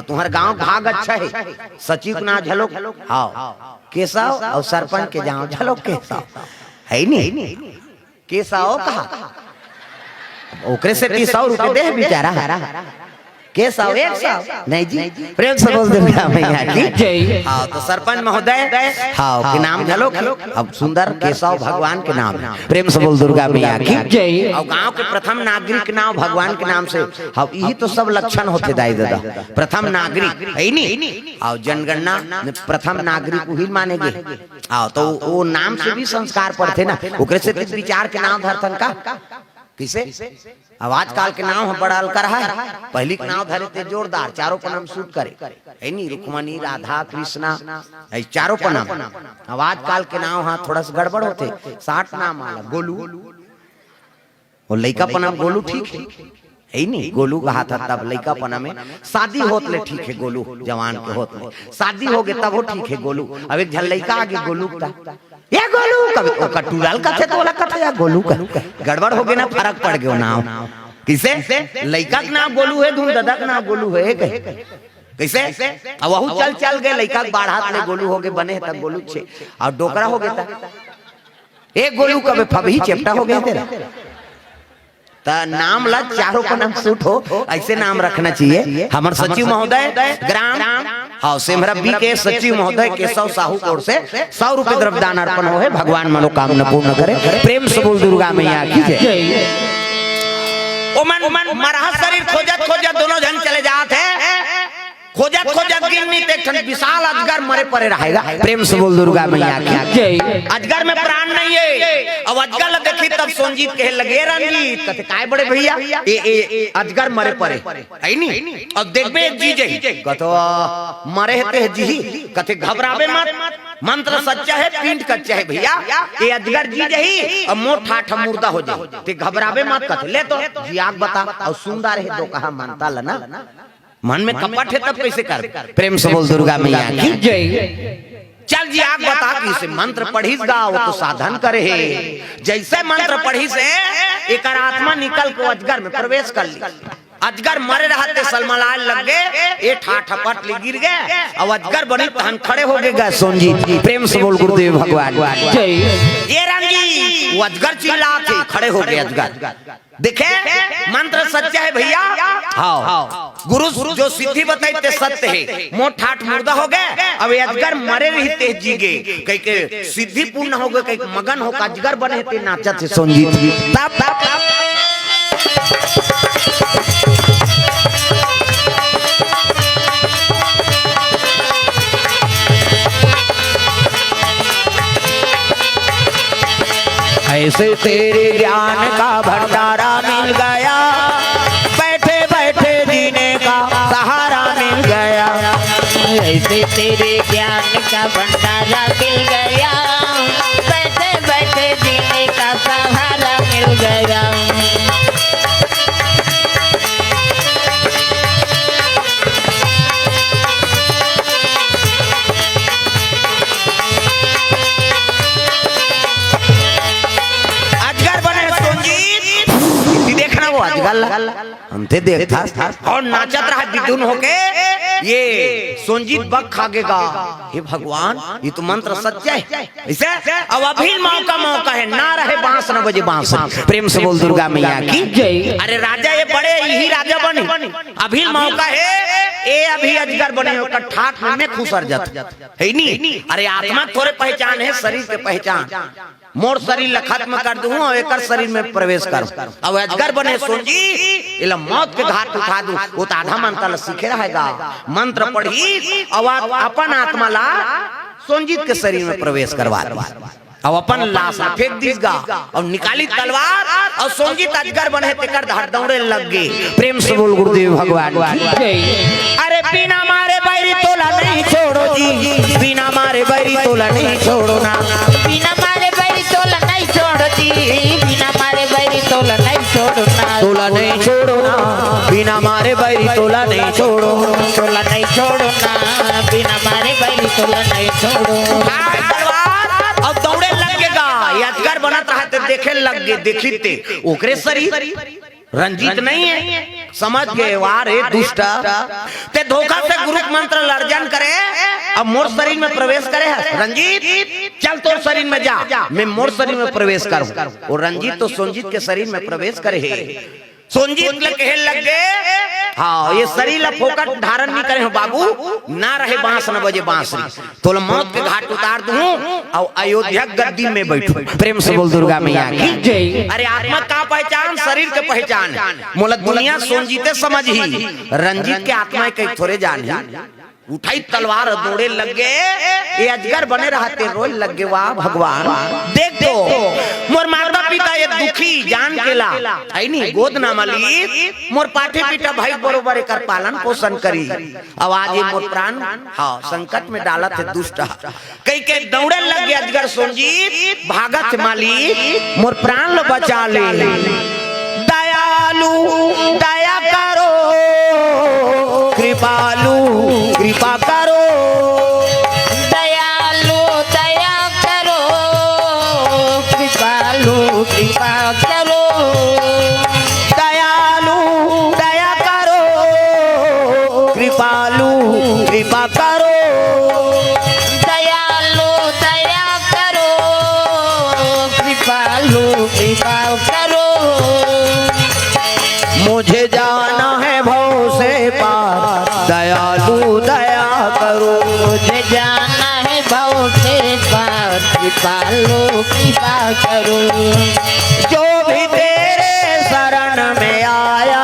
तुम्हारे गांव भाग अच्छा है, सचिव ना झलो हाँ केशव और सरपंच के जाओ झलो केशव है नहीं केशव कहा ओकरे से 300 रुपए दे बेचारा केशव 100 नहीं जी प्रेम से बोल दुर्गा मैया की जय। हाँ तो सरपंच महोदय हाँ के नाम झलो अब सुंदर केशव भगवान के नाम प्रेम से बोल दुर्गा मैया की जय। और गांव के प्रथम नागरिक नाम भगवान के नाम से हाँ यही तो सब लक्षण होते दाई दादा प्रथम नागरिक है नहीं और जनगणना प्रथम नागरिक वही मानेगे हाँ तो वो नाम से भी संस्कार पढ़ते ना ओकरे से विचार के नाम धरतन का किसे अब आजकल के नाम हम बड़ा कर है पहली के नाम धरे थे जोरदार चारों पर नाम सूट करे है नहीं रुक्मणी राधा कृष्णा चारों पर नाम अब आजकल के नाम हाँ थोड़ा सा गड़बड़ होते 60 नाम आला गोलू और लड़का पर नाम गोलू ठीक है नहीं गोलू कहा था तब लड़का पना में शादी होत ले ठीक है गोलू जवान के होत ले शादी हो गए तब वो ठीक है गोलू अब एक झल लड़का आगे गोलू था ये गोलू कभी कटूरल का थे तो वाला कथा या गोलू का गड़बड़ हो गया ना फर्क पड़ गया नाम किसे लड़का का नाम गोलू है धूम दादा का नाम गोलू है कैसे अब वह चल गए लड़का बाढ़ ले गोलू हो गए बने तब गोलू छे और डोकरा हो गया एक गोलू कभी फबही चेपटा हो गया तेरा नाम ला चारों का नाम सूट हो ऐसे नाम रखना चाहिए। हमारे सचिव महोदय ग्राम हाँ सिमरा बी के सचिव महोदय केशव साहू कोर से 100 रुपए द्रव्यदान अर्पण हो है भगवान मनोकामना पूर्ण करे प्रेम से बोल दुर्गा मैया की जय। ओमन मरहा शरीर खोजत दोनों जन चले जाते खोजत गिरनी देखन विशाल अजगर मरे पड़े रहेगा प्रेम से बोल दुर्गा मैया की जय। अजगर में प्राण नहीं है अब अजगर देखी तब सोनजीत कहे लगे रंजीत कहते काय बड़े भैया ए अजगर मरे पड़े है नहीं अब देखबे जी जही कहतो मरे है जी कहते घबरावे मत मंत्र सच्चा है पीठ कच्चा है भैया ये अजगर जी जही और मोट ठाठ मुर्दा हो जाए ते घबरावे मत कहते ले तो जी आग बता और सुंदर है तो कहा मानता लना मन में कपट है तब कैसे कर प्रेम से बोल दुर्गा मैया की जय। चल जी आग बता कि इसे मंत्र पढ़ी गा वो तो साधन करे है जैसे मंत्र पढ़ी से एक आत्मा निकल को अजगर में प्रवेश कर ली अजगर मरे रहते सलमलाल लग गए ये ठाठपट ले गिर गए और अजगर बनी तहन खड़े हो गए सोनजीत प्रेम से बोल गुरुदेव भगवान जय। ये रंगी वो अजगर चिल्ला के खड़े हो गए अजगर देखे मंत्र सच्चा है भैया हाँ गुरु जो सिद्धि बताई ते सत्य है मोट ठाठ मुर्दा हो गए अब अजगर मरे रहते जी गए कहीं के सिद्धि पूर्ण हो गए कहीं मगन हो अजगर बने थे नाचत थे सोनजीत तब ऐसे तेरे ज्ञान का भंडारा मिल गया बैठे बैठे जीने का सहारा मिल गया ऐसे तेरे ज्ञान का भंडारा मिल गया बैठे बैठे जीने का सहारा मिल गया। हमते देखता और नाचत रहा विद्युन होके ये सोनजीत बग खागेगा हे भगवान ये तो मंत्र सच्चा है इसे अब अभी मौका है ना रहे बांस न बजे बांस प्रेम से बोल दुर्गा मैया की जय। अरे राजा ये बड़े यही राजा बने अभी मौका है ए अभी अजगर बने होकर ठाठ में खुसर जात है नहीं। अरे आत्मा थोड़े पहचान है शरीर के पहचान मोर शरीर खत्म कर दूं और एक शरीर में प्रवेश कर अब अजगर बने सोनजी इला मौत के घाट उठा दूं वो तो आधा मंत्र सीखे रहेगा मंत्र पढ़ी और अपन आत्मा ला सोनजीत के शरीर में प्रवेश करवा अब अपन लाश फेंक दीगा और निकाली तलवार और सोनजीत अजगर बने तेकर धड़ दौड़े लग गए प्रेम से बोल गुरुदेव भगवान। अरे बिना मारे बैरी तोला नहीं छोड़ो जी बिना मारे बैरी तोला नहीं छोड़ो ना बिना मारे बैरी तोला नहीं छोड़ो जी बिना मारे बैरी तोला नहीं छोड़ो ना तोला नहीं छोड़ो ना बिना मारे बैरी तोला नहीं छोड़ो तोला नहीं छोड़ो ना बिना मारे बैरी तोला नहीं छोड़ो। अब दौड़े लगेगा अजगर बनत रहा देखे लग गए देखी ओकरे शरीर रंजीत नहीं है, समझ गए वार है दुष्ट ते धोखा से गुरु मंत्र लर्जन करे अब मोर शरीर में प्रवेश करे है। रंजीत चल तो शरीर में जा, मैं मोर शरीर में प्रवेश करूं। और रंजीत तो सोनजीत के शरीर में प्रवेश करे है। सोनजीत कहे लग गए हाँ ये शरीर ला फोकट धारण नहीं करे बाबू, ना रहे बांस न बजे बांसुरी, तो मौत के घाट उतार दूं और अयोध्या गद्दी में बैठू। प्रेम से बोल दुर्गा मैया की जय। अरे आत्मा का पहचान शरीर के पहचान, मोला दुनिया सोनजीते समझ ही, रंजीत के आत्मा के थोड़े जान उठाई तलवार दौड़े लग गए। ये अजगर बने रहते रोज लग गए। वाह भगवान देख तो मोर माता पिता ये दुखी जान के ला है नहीं गोद ना मली, मोर पाठे पिता भाई बरोबर कर पालन पोषण करी। अब आज ये मोर प्राण हाँ संकट में डाला थे दुष्ट, कई के दौड़े लग गए अजगर सोनजीत भागत माली मोर प्राण लो बचा ले। दयालु दया करो, कृपालु कृपा करो, दयालु दया करो, कृपालु कृपा करो, दयालु दया करो, कृपालु कृपा करो, दयालु दया करो, कृपालु कृपा करो। मुझे जाना है भव से पार, दयालु दया करो, मुझे जाना है भव से पार, कृपालु कृपा करो। जो भी तेरे शरण में आया,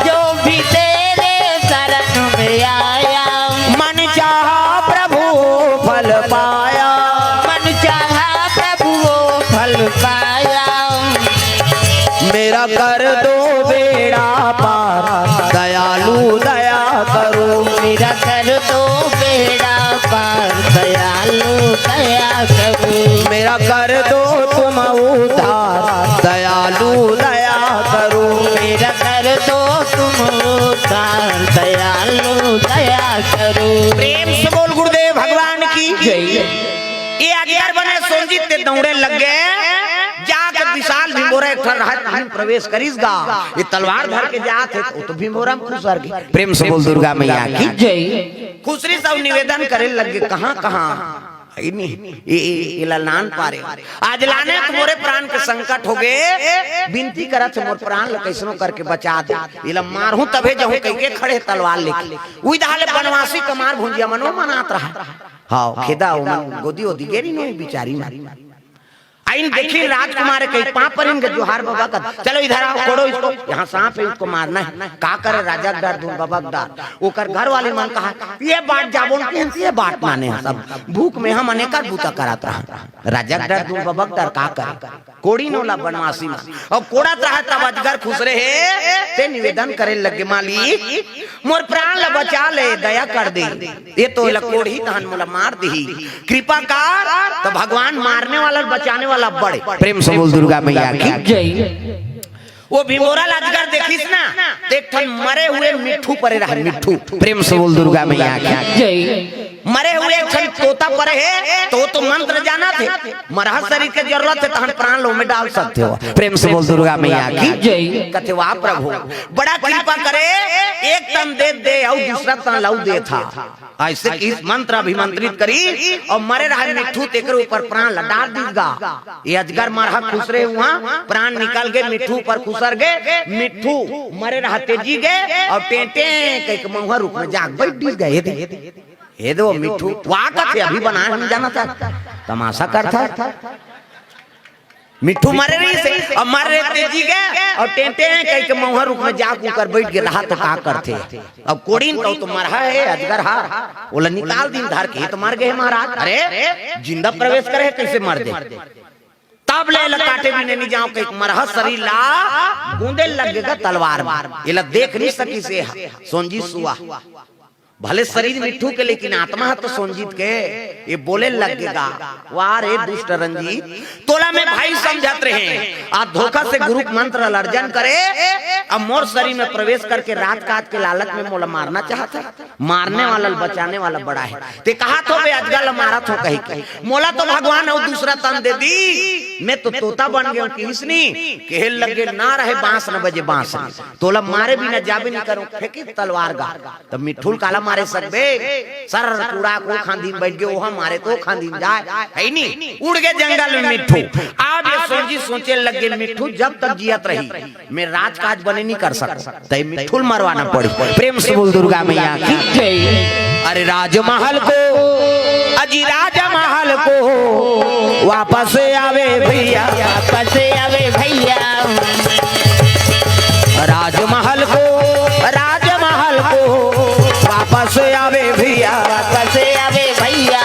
जो भी तेरे शरण में आया, मन चाहा प्रभु फल पाया, मन चाहा प्रभु वो फल पाया। मेरा कर दो बेड़ा पार, दयालु दया करो, मेरा कर दो बेड़ा पार, दयालु दया करो। मेरा कर दो तुम उद्धार, दयालु दया करो, मेरा कर दो तुम उद्धार, दयालु दया करो। प्रेम से बोल गुरुदेव भगवान की जय। ये अजगर बने सोनजीत ते दौड़े लग गए, जाकर विशाल भीमोरा एक रहत प्रवेश करीसगा। ये तलवार धर के जात है तो भीमोरा में खुसर गई। प्रेम से बोल दुर्गा मैया की जय। खुसरी सब निवेदन करे लगे कहां कहां ये लान पारे आज लाने तो मोरे प्राण के संकट हो गए, विनती करत मोर प्राण ल कैसनो करके बचा दे। इला मारहू तबे जहू कह के खड़े तलवार लेके उई दाले बनवासी कमार भुंजिया मनो मनात रहा। हाँ खेदा गोदी ओदी गेरी नहीं बिचारी मारी आइन देखी राजकुमार के पांव पर इनके जोहार बाबा का चलो इधर आओ कोड़ो इसको, यहाँ सांप है इसको मारना है। का करे राजा डर दूर बाबा डर ओकर घर वाले मन कहा ये बात जाबोन के ये बात माने सब भूख में हम अनेकर बूता करात रहा। राजा डर दूर बाबा डर का करे कोड़ी नोला बनवासी में और कोड़ा रहा तब अजगर खुश रहे ते निवेदन करे लगे मालिक मोर प्राण ल बचा ले, दया कर दे। ये तो लकोड़ी तहन मोला मार दी, कृपा कर। तो भगवान मारने वाला बचाने वाला बड़े। प्रेम से बोल दुर्गा मैया की जय। वो भीमोरा अजगर देखिस ना एक ठन मरे हुए मिट्ठू परे रहा मिट्ठू। प्रेम से बोल दुर्गा मैया की जय। मरे हुए एक ठन तोता परे है तो मंत्र जाना थे, मरहा शरीर के जरूरत है तहन प्राण लो में डाल सकते हो। प्रेम से बोल दुर्गा मैया की जय। कथे वाह प्रभु बड़ा कृपा करे, एक तन दे दे और दूसरा तन लाऊ दे था। ऐसे इस मंत्र अभिमंत्रित करी और मरे रहा मिट्ठू तेकर ऊपर प्राण लडार दीगा। ये अजगर मरहा खुश रहे वहाँ प्राण निकल गए, मिट्ठू पर खुसर गए, मिट्ठू मरे रहा तेजी गए और टेंटे कई महुआ रूप में जाग बैठ दी गए। ये दो मिट्ठू वाह कथे अभी बनाया हम जाना था तमाशा करता मिट्ठू मरे रही से और मर रहे तेजी गए और टेंटे कई के महुआ रूप में जाग कर बैठ गए रहा तो का करते। अब कोड़ीन तो मरहा है अजगर हार बोला निकाल दिन धार के तो मर गए महाराज। अरे जिंदा प्रवेश करे कैसे मर दे तब ले काटे भी नहीं जाओ कई मरहा शरीर ला गूंदे लगेगा तलवार ये देख नहीं सकी से सोनजी सुआ भले शरीर मिट्ठू के लेकिन आत्मा है तो सोनजीत के। ये बोले लगेगा वाह रे दुष्ट रंजीत, तोला में भाई समझत रहे आ धोखा से गुरु मंत्र अर्जन करे, अब मोर शरीर में प्रवेश करके रात काट के लालच में मोला मारना चाहता। मारने वाला बचाने वाला बड़ा है। ते कहा तो बे अजगल मारा तो कही के मोला तो भगवान और दूसरा तन दे दी, मैं तो तोता बन गया किसनी कहल लगे ना रहे बांस न बजे बांस, तोला मारे भी न जाबे नहीं करूं फेंकी तलवार गा तब मिठुल काला मारे सकबे सर कूड़ा को खांदीन बैठ गए वहां मारे तो खांदीन जाए है नहीं, उड़ गए जंगल में मिठू। आज ये सोची सोचे लगे मिठू जब तक जियत रही मैं राजकाज बने नहीं कर सकता, तय मिठुल मरवाना पड़ी। प्रेम से बोल दुर्गा मैया की जय। अरे राजमहल को अजी राजमहल को वापस आवे भैया, वापस आवे भैया, राजमहल को वापस आवे भैया, वापस आवे भैया।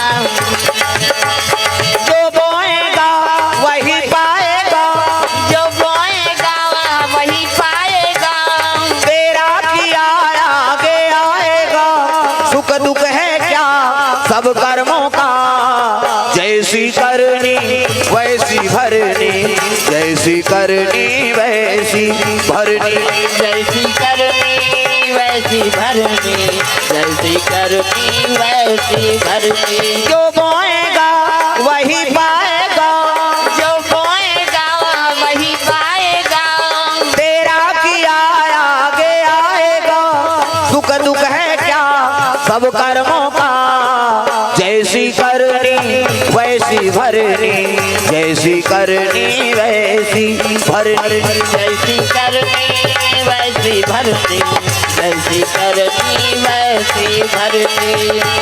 जो बोएगा वही पाएगा, जो बोएगा वही पाएगा, तेरा किया आगे आएगा। सुख दुख है क्या सब कर्मों का, जैसी करनी वैसी भरनी, जैसी करनी वैसी भरनी, जैसी करनी वैसी भरनी, जैसी करनी वैसी भरनी। जो बोएगा वही पाएगा, जो बोएगा वही पाएगा, तेरा किया आगे आएगा। सुख दुख है क्या सब कर्मों का, जैसी करनी वैसी भरनी, जैसी करनी वैसी भरनी, जैसी करनी वैसी भरनी, जैसी करनी वैसी भरनी।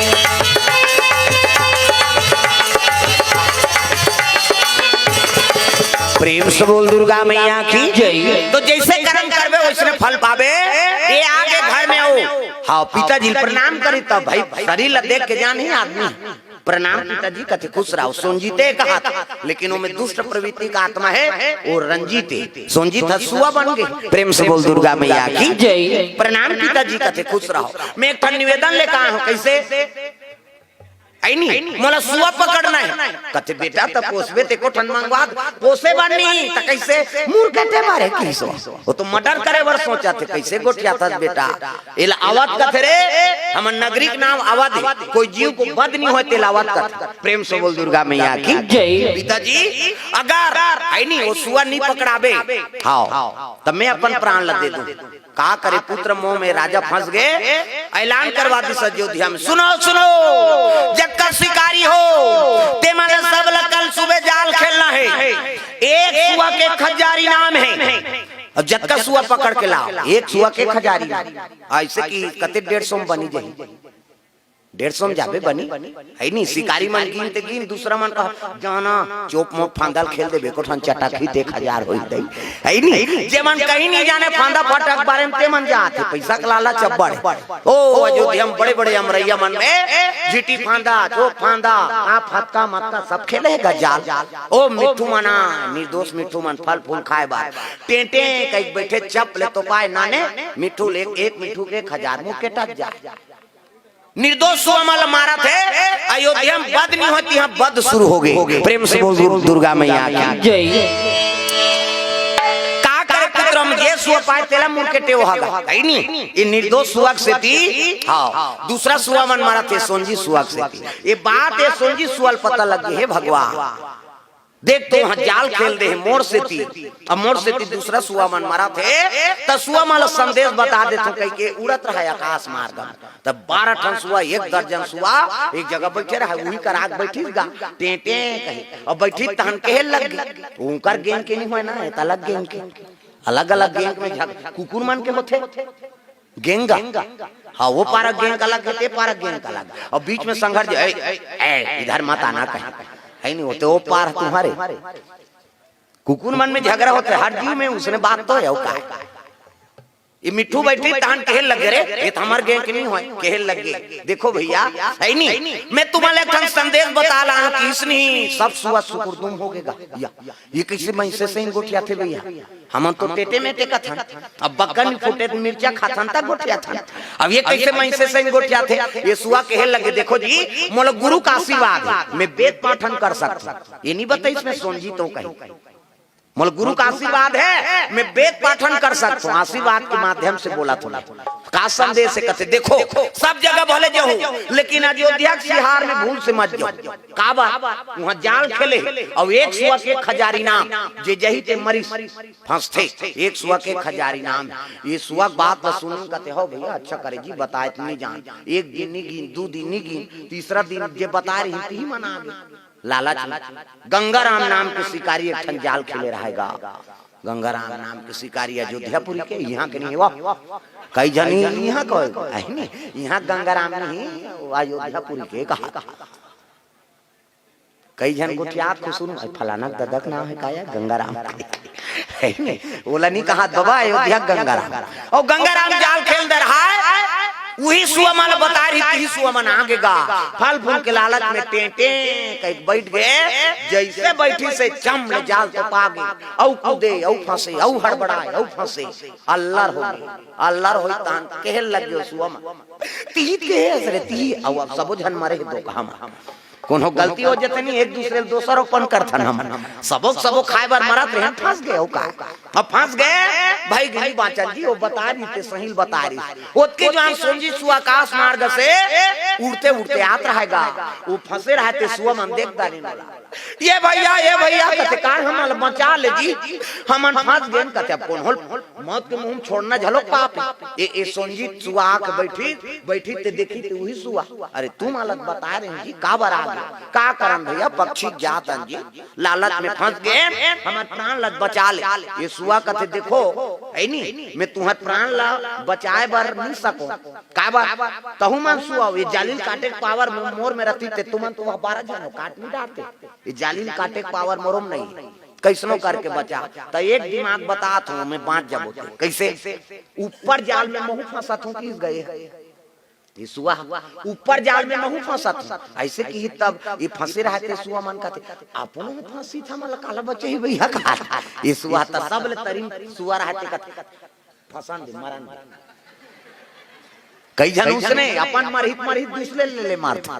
प्रेम से बोल दुर्गा मैया की जय। तो जैसे कर्म करबे वैसे फल पावे। ये आगे घर में हो हाँ पिताजी प्रणाम करी तब भाई शरीर ला देख के जान ही आदमी प्रणाम पिताजी कथे खुश रहो। सोनजीते कहा था लेकिन वो में दुष्ट प्रवृत्ति का आत्मा है वो रंजीते सोनजीत हसुआ बन गए। प्रेम से बोल दुर्गा मैया की जय। प्रणाम पिताजी कथे खुश रहो। मैं एक निवेदन लेकर आया हूँ कैसे मोला सुआ पकड़ना है कथे बेटा तब पोसबे ते को ठन मंगवा पोसे बनी त कैसे मूर्खते मारे किसो वो तो मर्डर करे बर सोचा थे कैसे गोटिया था बेटा एला आवत कथे रे हमर नागरिक नाम आवत है कोई जीव को बद नहीं होते लावत कथे। प्रेम से बोल दुर्गा मैया की जय। पिताजी अगर नहीं वो सुआ नहीं पकड़ाबे हां तब मैं अपन प्राण ला दे दूं। कहा करे पुत्र मोह में राजा फंस गए। ऐलान करवा दी अयोध्या में सुनो सुनो जक्कर शिकारी हो ते माने सब कल सुबह जाल खेलना है। एक सुआ के खजारी नाम है और जक्कर सुआ पकड़ के लाओ। एक सुआ के खजारी ऐसे की कते 150 बनी जाए 150 जाबे बनी है नहीं। शिकारी मन गिन ते गिन दूसरा मन कहा जाना चोप मोप फांदल खेल दे बेको ठन चटाखी 1000 होई दई है नहीं। जे मन कहीं नहीं जाने फांदा फटक बारे में ते मन जाते पैसा कलाला चब्बड़ ओ अयोध्या में बड़े बड़े अमरैया मन में जीटी फांदा चोप फांदा आ फटका मक्का सब खेलेगा जाल। ओ मिठू मना निर्दोष मिठू मन फल फूल खाए बार टेंटे कई बैठे चप ले तो पाए नाने मिठू एक मिठू के 1000 मुंह के टक जा। निर्दोष सुअमल मारा थे अयोध्या में बद नहीं होती है बद शुरू हो गई। प्रेम से बोल दुर्गा मैया की जय। का करे पुत्रम ये सुअ पाए तेला मुंह के टेव होगा है नहीं। ये निर्दोष सुअक से थी हां दूसरा सुअ मन मारा थे सोनजी सुअक से थी। ये बात है सोनजी सुअल पता लगी है भगवान देख तो वहां जाल खेल दे मोर से थी अब मोर से थी दूसरा सुआ मन मारा थे तो सुआ माल संदेश बता दे तो कहीं के उड़त रहा आकाश मार्ग तब 12 टन सुआ 1 दर्जन सुआ एक जगह बैठे रहा वही कर आग बैठी गा टेटे कहीं और बैठी तहन के लग गई उनकर गेंद के नहीं हुए ना है अलग गेंद के अलग अलग गेंद में कुकुर मन के होते गेंगा हाँ वो पारा गेंद अलग है पारा गेंद अलग और बीच में संघर्ष इधर मत आना कहीं है नहीं होते वो पार तुम्हारे कुकुर मन में झगड़ा होता है हर जीव में उसने बात तो है ये मिट्ठू बैठी तान कहल लगे रे ये तो हमार गे के नहीं होय कहल लगे। देखो भैया है नहीं मैं तुम्हारे एक संदेश बता रहा हूं कि इसने सब सुआ सुकुरदुम हो गएगा। ये कैसे मैं से गोठिया थे भैया हम तो टेटे में टेका था अब बक्कन फुटे मिर्चा खाथन तक गोठिया था अब ये कैसे मैं से गोठिया थे ये सुआ कहल लगे। देखो जी मोला गुरु का आशीर्वाद मैं वेद पाठन कर सकता ये नहीं बताई इसमें सोनजी तो कहीं मोल गुरु का आशीर्वाद है मैं वेद पाठन कर सकता हूँ। आशीर्वाद के माध्यम से बोला थोड़ा का संदेश से कहते देखो सब जगह भले जाओ लेकिन अयोध्या सिहार में भूल से मत जाओ। काबा वहाँ जाल खेले और एक सुआ के खजारी नाम जे जही ते मरी फंसते एक सुआ के खजारी नाम ये सुआ बात न सुन कहते हो भैया अच्छा करे जी बताए नहीं जान एक दिन नहीं गिन 2 दिन नहीं गिन तीसरा दिन जे बता रही ही मना लालच गंगाराम नाम के शिकारी एक ठन जाल खेले रहेगा। गंगाराम नाम के शिकारी अयोध्यापुरी के यहाँ के नहीं हुआ कई जनी यहाँ को यहाँ गंगाराम नहीं अयोध्यापुरी के कहा कई जन गोठियात को सुनो फलाना ददक नाम है काया गंगाराम है नहीं बोला नहीं कहा दबा अयोध्या गंगाराम और गंगाराम जाल खेल दे रहा है वही सुआ माला बता रही थी सुआ मन आगेगा फल फूल के लालच में टेंटे कहीं बैठ गए जैसे बैठी से चम ले जाल तो पागे औ कूदे औ फंसे औ हड़बड़ाए औ फंसे अल्लाह हो तान कहल लग गयो सुआ मन ती के असरे ती औ सब जन मरे दो हम कोनो गलती हो जते नहीं एक दूसरे दोसरों पन करथन हम सबो खाए बार मरत रहे फंस गए का अब फंस गए भाई गई बाचल जी वो बता रही थे सही बता रही ओतके जो सोनजी सुआ आकाश मार्ग से उड़ते उड़ते आत रहेगा वो फंसे रहते सुआ मन देखता नहीं ये भैया कहते कार हम बचा ले जी हम फंस गए कहते अब कौन होल मौत के मुंह छोड़ना झलो पाप ये सोनजी सुआ आके बैठी ते देखी ते वही सुआ अरे तुम अलग बता रहे जी का बरा का करन भैया पक्षी जातन जी लालच में फंस गए हमार प्राण लग बचा ले ये सुआ कहते देखो है नहीं मैं तुम्हार प्राण ला बचाए बर नहीं सको का बा तहु मन सुआ ये जालिल काटे पावर मोर में रहती ते तुमन तो 12 जन काट नहीं डालते ये जालिल काटे पावर मोरम नहीं कैसनो करके बचा तो एक दिमाग बतात हूँ मैं बांट जब कैसे ऊपर जाल में महू फंसत हूँ किस गए ये सुआ ऊपर जाल में महू फंसत ऐसे की तब ये फंसे रहते सुआ मन कहते अपनों में फंसी था मतलब काला बच्चे ही भैया का ये सुआ तो सब ले तरीन सुआ रहते कहते फंसन दे मरन कई जन उसने अपन मरहित दूसरे ले मारते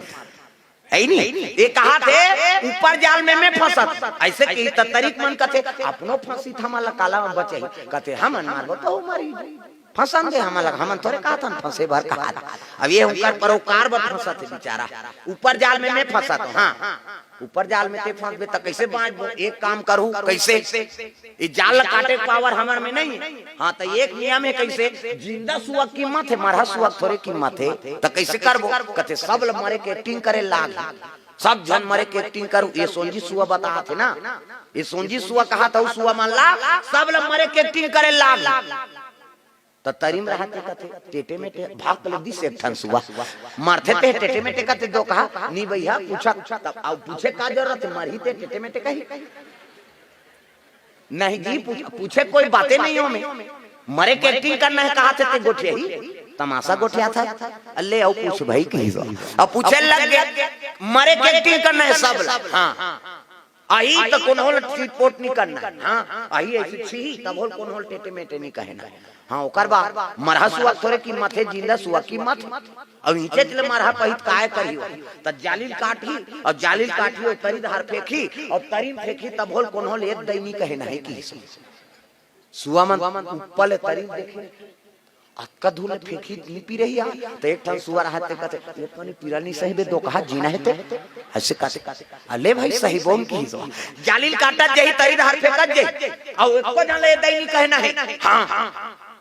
है नहीं ये कहा थे ऊपर जाल में मैं फंसत ऐसे की तरीक मन कहते अपनों फंसी था मतलब काला बच्चे कहते हम मारबो तो मरी फंसन दे हम थोड़े कहा था फंसे भर कहा अब ये ऊपर परोकार बर फंसा थे बेचारा ऊपर जाल में मैं फंसा था हाँ ऊपर जाल में ते फंस तो कैसे बांच एक काम करूं कैसे ये जाल काटे पावर हमार में नहीं हाँ तो एक नियम है कैसे जिंदा सुआ कीमत है मरा सुआ थोड़े कीमत है तो कैसे करबो कहते सब मरे के एक्टिंग करे लाग सब जन मरे के एक्टिंग करूं ये सोनजी सुआ बता थे ना ये सोनजी सुआ कहा था सुआ मान ला सब मरे के एक्टिंग करे लाग तो तरीम रहते कहते टेटे में भाग ले दिस एक ठन सुआ मारते थे टेटे में कहते दो कहा नहीं भैया पूछा तब अब पूछे का जरूरत है मरही थे टेटे में कही नहीं जी पूछे कोई बातें नहीं हो में मरे के एक्टिंग करना है कहा थे गोठिया ही तमाशा गोठिया था अल्ले आओ पूछ भाई कहीं अब पूछे लग गया मरे के एक्टिंग करना है सब हाँ आई तो कौन होल रिपोर्ट नहीं करना हाँ आई ऐसी छी तब होल कौन होल टेटे मेटे नहीं कहना हाँ ओकर बा मरहा सुआ थोड़े कीमत है जिंदा सुआ कीमत अब नीचे चले मरहा पहित काय करियो त जालिल काठी और जालिल काठी और तरी धार फेंकी और तरी फेंकी तब होल कौन होल एक दैनी कहना है की सुआ मन ऊपर तरी देखे अक्का धूल फेंकी लिपी रही है तो एक ठन सुअर रहते कहते ये पानी पिरानी सही बे दो कहा जीना है तो ऐसे काटे अले भाई सही बोम की जालिल काटा जही तरी धार फेंकत जही और एको जन ले दैनी कहना है हां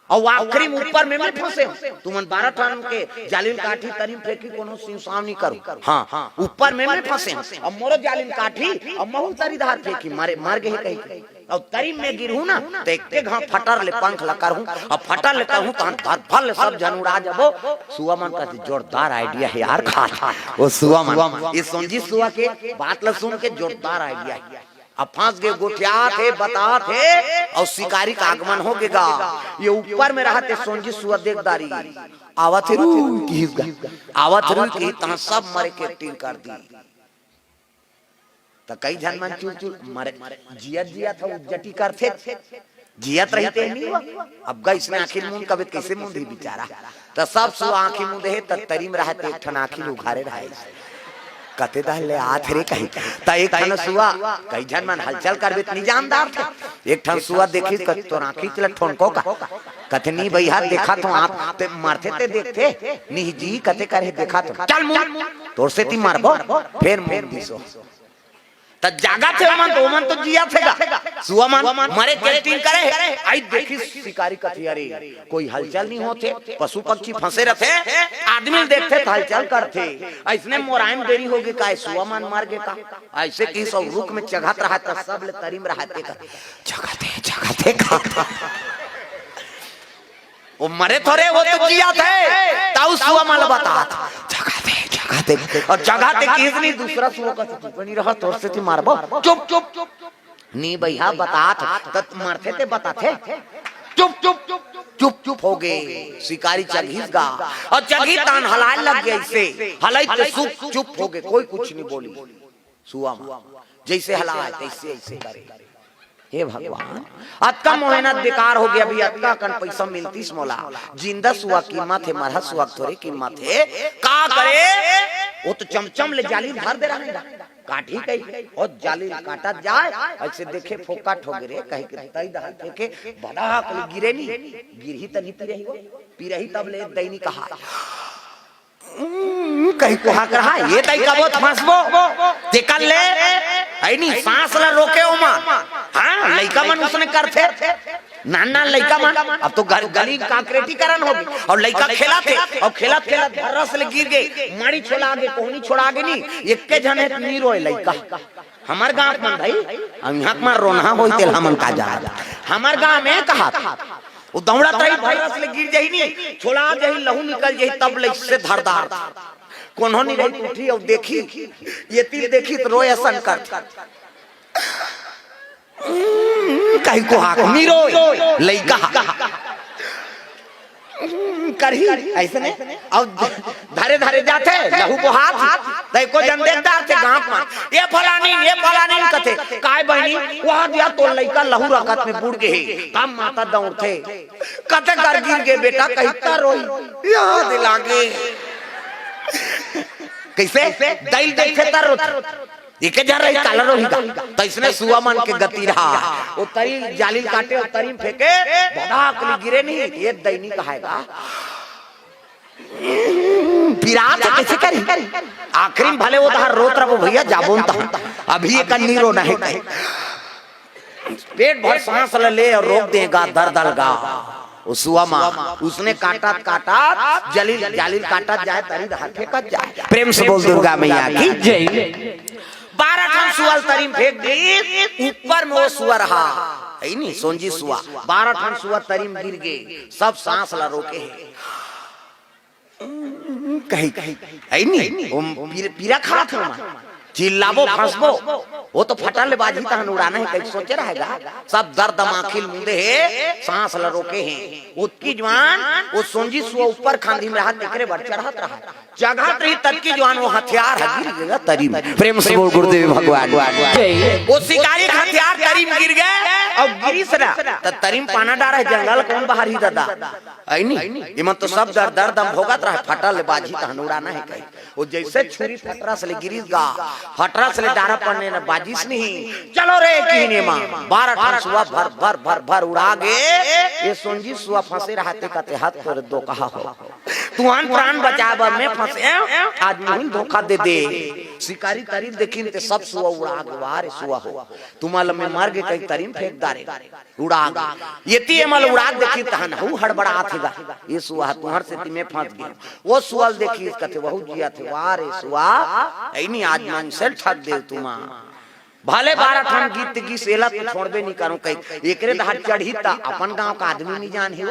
और आखिरी ऊपर में मैं फंसे तुमन 12 टन के जालिल काठी तरी फेंकी कोनो सिंसाव नहीं करू हां ऊपर में मैं फंसे और मोरो जालिल काठी और महू तरी धार फेंकी मार गए कहीं और तरी में गिरहूं ना तो एक घाव फटर ले पंख लकर हूं और फटर लेता हूं तो धर फल सब जन उड़ा जबो सुआ मन का जोरदार आइडिया है यार खा वो सुआ मन ये सोनजी सुआ के बात ल सुन के जोरदार आइडिया अब फंस गए, गोठिया थे, बता थे, और शिकारी का आगमन हो गएगा। ये ऊपर में रहते सोंजी सुआ देखदारी आवत आवत की तना सब मरे के टीम कर दी। तो कई जन मन चुल चुल मरे, जिया था जटी कर थे, जियत रहते नहीं। अब गई इसने आखिर मुंह कभी कैसे मुंह दी बेचारा। तो सब सुआ आखिर मुंह दे तरीम रहते, एक ठन आखिर उघारे रहे कते दहले आथ रे कहीं। त एक ठन सुआ कई जन मन हलचल करबे नहीं जानदार थे। एक ठन सुआ देखी तो आखिर चल ठोनको का कथे नहीं भैया देखा तो आप ते मारते ते देखते नहीं जी कते करे देखा तो चल मुंह तोर से ती मारबो फिर मुंह दिसो। त जागा थे ओमन तो जिया थेगा सुआ मन मरे कैटिंग करे। आई देखी शिकारी कथी अरे कोई हलचल नहीं होते, पशु पक्षी फंसे रहते, आदमी देखते तो हलचल करते। ऐसने मोराइम देरी हो गई का सुआ मन मर गए का। ऐसे की सब रुक में चघत रहा था, सब ले तरीम रहते का जगते खाता वो मरे थोड़े वो तो जिया थे। ताऊ सुआ मन बता जगते और जगते किसनी दूसरा सुआ का बनी रहा तोर से ती मारबो चुप चुप नी भैया बता तत मारते थे बताते चुप चुप चुप चुप हो गए। शिकारी चघीस गा और चघी तान हलाए लग गए, इसे हलाई तो सुप चुप हो गए, कोई कुछ नहीं बोली। सुआ जैसे हलाए तैसे ऐसे करे। हे भगवान अतका मेहनत बेकार हो गया। अभी अतका कन पैसा मिलतीस मोला, जिंदा सुआ कीमत है, मरहा सुआ थोड़ी कीमत है। का करे वो तो चमचम ले जाली भर दे रहा काटी कही और जाली काटा जाए। ऐसे देखे फोका ठोगरे कहीं तई दहल फेंके बड़ा कल गिरे नहीं, गिरही तनी पी रही तब ले दैनी कहा कहीं कुहा कर रहा ये तई का बहुत फंसबो निकल ले आई नहीं सांस ला रोके ओमा। हां लइका मन उसने करथे नाना लइका मन अब तो गली कांक्रेटीकरण होगी और लइका खेला थे और खेला खेला धर्रा से गिर गए, माड़ी छोड़ा आगे कोहनी छोड़ा आगे नहीं एक के जने नहीं रोए लइका। हमार गांव में भाई हम यहां मार रोना होइते हमन का जा हमार गांव में कहा वो दौड़ा तई धर्रा से गिर जाई नहीं छोड़ा जाई लहू निकल जाई तब ले से धरदार कोनो नहीं रही उठी और देखी ये तीर देखी तो रोए संकट कहीं को हाक मीरो लइका करही ऐसे ने अब धारे धारे जाते लहू को हाथ देखो जन देखदार थे गांव में ये फलानी कथे काय बहनी वहां दिया तो लइका लहू रखत में बुड़ गए काम माता दौड़ते कते कर गिर गए बेटा कहिता रोई याद लागे कैसे दिल देखे तर एक जा रही काला रोहिगा तो इसने सुआ मन के गति रहा वो तरी जाली काटे और तरी फेंके बड़ा गिरे नहीं ये दैनी कहेगा पिरात कैसे करी आखिरी भले वो धार रोत रहो भैया जाबोन था अभी एक नीरो नहीं कहे पेट भर सांस ले और रोक देगा दर्द अलगा सुआ मां उसने काटा जाली काटा जाए तरी धार फेंकत जाए। प्रेम से बोल दुर्गा मैया की जय। 12 टन सुअर तरीम फेंक दी ऊपर में वो सुअर रहा है नहीं सोंजी सुआ 12 टन सुअर तरीम गिर गए सब सांस ला रोके कहीं है नहीं पीरा खा था चिल्लाबो फंसबो वो तो फटल बाजी तहन उड़ाना है कहीं सोचे रहेगा सब दर्द आखिल मुंदे है सांस ला रोके हैं उसकी जवान वो सोंजी सुआ ऊपर खांदी में हाथ निकरे बढ़ चढ़त रहा जगह रही तब की जवान वो हथियार गिर गया तरीम। प्रेम से बोल गुरुदेव भगवान वो शिकारी हथियार तरीम गिर गए और गिरी सरा त तरीम पाना डारा है जंगल कौन बाहर ही दादा आई नहीं इमन तो सब दर्द भोगत रहा फटल बाजी तहन उड़ाना है कहीं वो जैसे छुरी फटरा से गिरी गा फटरा से डारा पड़ने न बाजिश नहीं चलो रे कीने मां 12 टन सुआ भर उड़ा गए ये सोंजी सुआ फंसे रहते कहते हाथ कर दो कहा हो तुहान प्राण बचाब में फंसे आज नहीं धोखा दे शिकारी तरीफ देखी ते सब सुआ उड़ा गए रे सुआ हो तुम्हाल में मार गए कहीं तरीम फेंक दारे उड़ा गए ये ती मल उड़ा देखी तहन हु हड़बड़ा आथेगा ये सुआ तुहर से ती में फंस गया वो सुअल देखी कहते बहु जिया थे वाह रे सुआ ऐनी आज मन से ठग दे तुमा भले 12 टन गीत की सेला तो छोड़बे नहीं करूं कहीं एकरे दहाड़ चढ़ी ता अपन गांव का आदमी नहीं जान है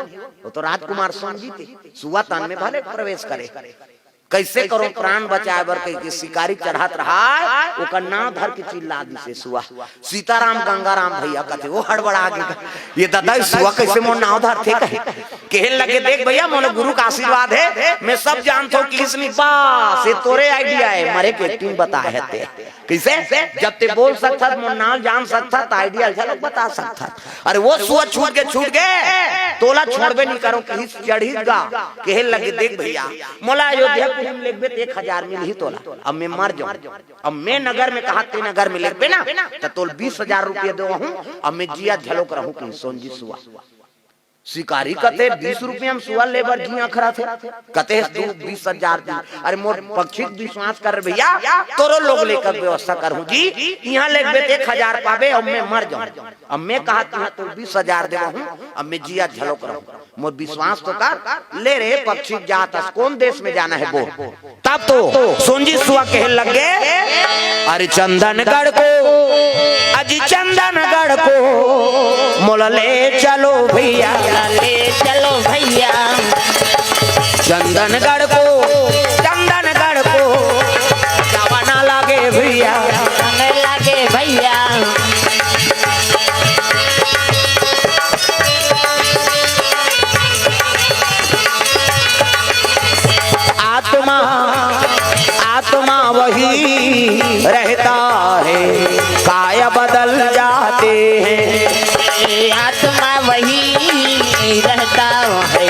वो तो राजकुमार सोंजी थे सुआ तन में भले प्रवेश करे कैसे करो प्राण बचाए बर के शिकारी चढ़ात रहा ओकर नाव धर के चिल्ला दी से सुआ सीताराम गंगाराम भैया कहते वो हड़बड़ा गए ये दादा सुआ कैसे मोर नाव धर थे कहे लगे देख भैया मोर गुरु का आशीर्वाद है मैं सब जानता हूँ किसनी बस ये तोरे आइडिया है मरे के टीम बता है ते कैसे जब ते बोल सकता मोर नाम जान सकता तो आइडिया झलक बता सकता अरे वो सुआ छूट गए तोला छोड़बे नहीं करो कहीं चढ़ी गा कहे लगे देख भैया मोला अयोध्या में लेबे 1000 मिल ही तोला अब मैं मर जाऊं अब मैं नगर में कहा ते नगर में लेबे ना तो तोल 20,000 रुपया दो हूं अब मैं जिया झलोक रहूं कि सोनजी सुआ शिकारी कहते 20 रुपया में सुआ लेबर जिया खरा थे कहते 20,000 दी अरे मोर पक्षी विश्वास कर भैया तोरो लोग लेकर व्यवस्था करूं जी यहाँ लेबे 1000 पावे अब मैं मर जाऊं अब मैं कहा तो 20,000 दे हूं अब मैं जिया झलोक रहूं मोर विश्वास तो कर ले रे पक्षी जात कौन देश में जाना है वो तब तो सोनजी सुआ कहे लगे अरे चंदनगढ़ को अजी चंदनगढ़ को मोला ले चलो भैया ले चलो भैया चंदनगढ़ को जवाना लागे भैया लगे भैया आत्मा वही रहता है काया बदल जाते हैं आत्मा वही रहता है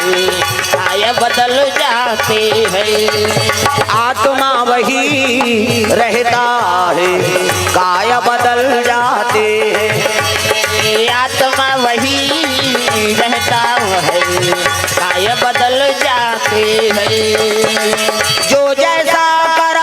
काया बदल जाते हैं आत्मा वही रहता है काया बदल जाते हैं आत्मा